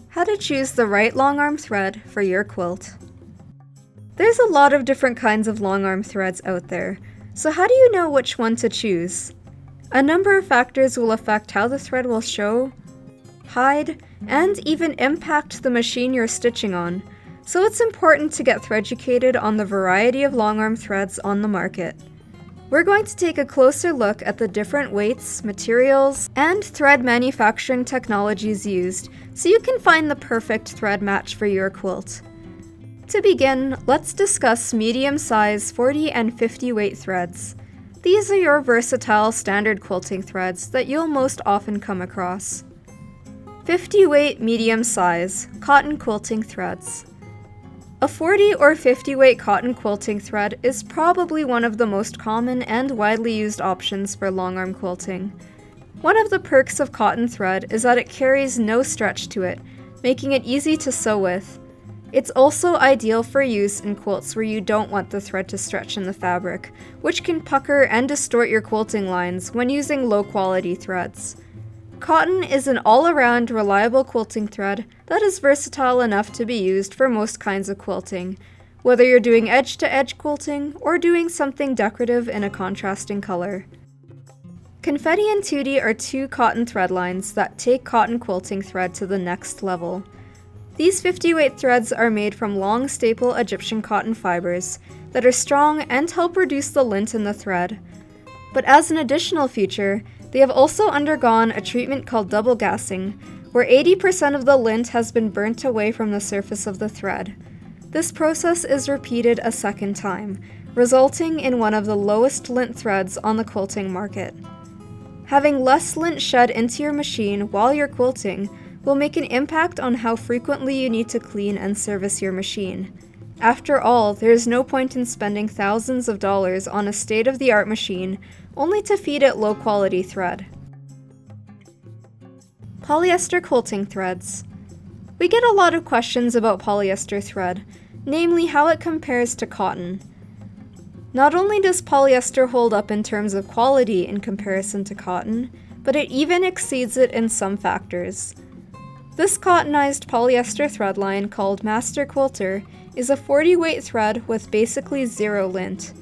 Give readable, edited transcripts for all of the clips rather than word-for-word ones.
How to choose the right longarm thread for your quilt. There's a lot of different kinds of longarm threads out there, so how do you know which one to choose? A number of factors will affect how the thread will show, hide, and even impact the machine you're stitching on, so it's important to get threaducated on the variety of longarm threads on the market. We're going to take a closer look at the different weights, materials, and thread manufacturing technologies used so you can find the perfect thread match for your quilt. To begin, let's discuss medium-size 40 and 50 weight threads. These are your versatile standard quilting threads that you'll most often come across. 50 weight medium size cotton quilting threads. A 40 or 50 weight cotton quilting thread is probably one of the most common and widely used options for longarm quilting. One of the perks of cotton thread is that it carries no stretch to it, making it easy to sew with. It's also ideal for use in quilts where you don't want the thread to stretch in the fabric, which can pucker and distort your quilting lines when using low-quality threads. Cotton is an all-around reliable quilting thread that is versatile enough to be used for most kinds of quilting, whether you're doing edge-to-edge quilting or doing something decorative in a contrasting color. Confetti and Tutti are two cotton thread lines that take cotton quilting thread to the next level. These 50 weight threads are made from long staple Egyptian cotton fibers that are strong and help reduce the lint in the thread. But as an additional feature, they have also undergone a treatment called double gassing, where 80% of the lint has been burnt away from the surface of the thread. This process is repeated a second time, resulting in one of the lowest lint threads on the quilting market. Having less lint shed into your machine while you're quilting will make an impact on how frequently you need to clean and service your machine. After all, there is no point in spending thousands of dollars on a state-of-the-art machine only to feed it low-quality thread. Polyester quilting threads. We get a lot of questions about polyester thread, namely how it compares to cotton. Not only does polyester hold up in terms of quality in comparison to cotton, but it even exceeds it in some factors. This cottonized polyester thread line called Master Quilter is a 40 weight thread with basically zero lint.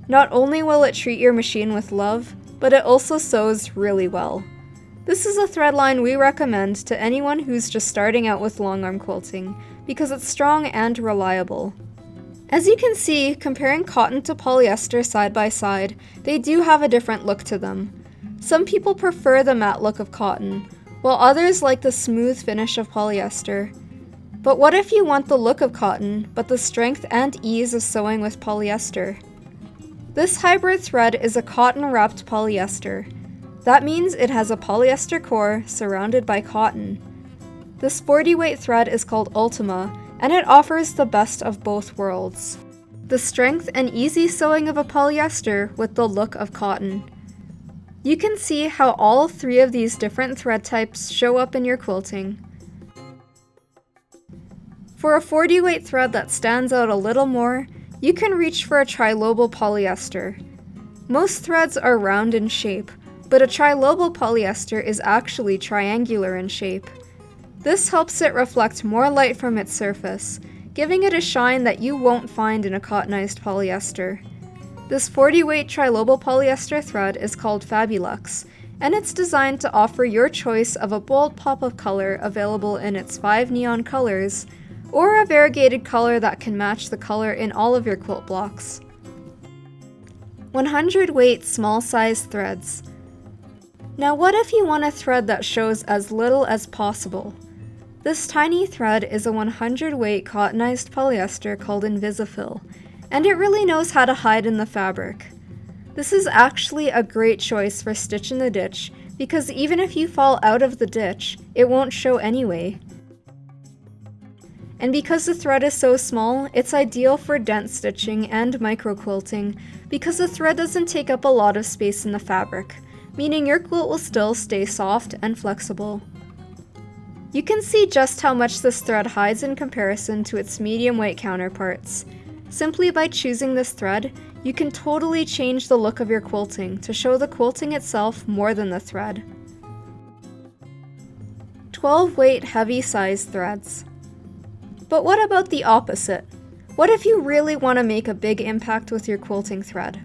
Not only will it treat your machine with love, but it also sews really well. This is a thread line we recommend to anyone who's just starting out with longarm quilting because it's strong and reliable. As you can see, comparing cotton to polyester side by side, they do have a different look to them. Some people prefer the matte look of cotton, while others like the smooth finish of polyester. But what if you want the look of cotton, but the strength and ease of sewing with polyester? This hybrid thread is a cotton-wrapped polyester. That means it has a polyester core surrounded by cotton. This 40 weight thread is called Ultima, and it offers the best of both worlds. The strength and easy sewing of a polyester with the look of cotton. You can see how all three of these different thread types show up in your quilting. For a 40 weight thread that stands out a little more, you can reach for a trilobal polyester. Most threads are round in shape, but a trilobal polyester is actually triangular in shape. This helps it reflect more light from its surface, giving it a shine that you won't find in a cottonized polyester. This 40 weight trilobal polyester thread is called Fabulux, and it's designed to offer your choice of a bold pop of color available in its 5 neon colors, or a variegated color that can match the color in all of your quilt blocks. 100 weight small size threads. Now what if you want a thread that shows as little as possible? This tiny thread is a 100 weight cottonized polyester called WonderFil, and it really knows how to hide in the fabric. This is actually a great choice for stitch in the ditch because even if you fall out of the ditch, it won't show anyway. And because the thread is so small, it's ideal for dent stitching and micro quilting because the thread doesn't take up a lot of space in the fabric, meaning your quilt will still stay soft and flexible. You can see just how much this thread hides in comparison to its medium weight counterparts. Simply by choosing this thread, you can totally change the look of your quilting to show the quilting itself more than the thread. 12 weight heavy size threads. But what about the opposite? What if you really want to make a big impact with your quilting thread?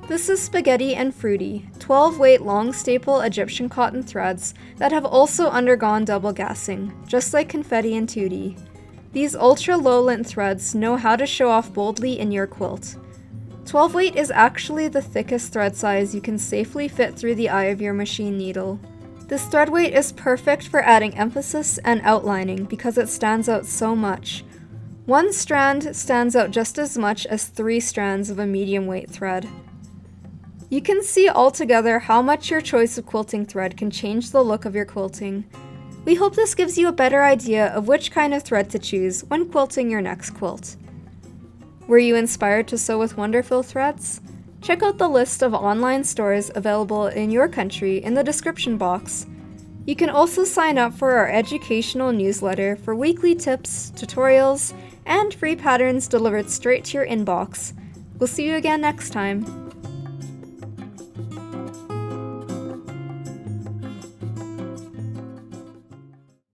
This is Spaghetti and Fruity, 12 weight long staple Egyptian cotton threads that have also undergone double gassing, just like Confetti and Tootie. These ultra low lint threads know how to show off boldly in your quilt. 12 weight is actually the thickest thread size you can safely fit through the eye of your machine needle. This thread weight is perfect for adding emphasis and outlining because it stands out so much. One strand stands out just as much as 3 strands of a medium weight thread. You can see altogether how much your choice of quilting thread can change the look of your quilting. We hope this gives you a better idea of which kind of thread to choose when quilting your next quilt. Were you inspired to sew with WonderFil threads? Check out the list of online stores available in your country in the description box. You can also sign up for our educational newsletter for weekly tips, tutorials, and free patterns delivered straight to your inbox. We'll see you again next time.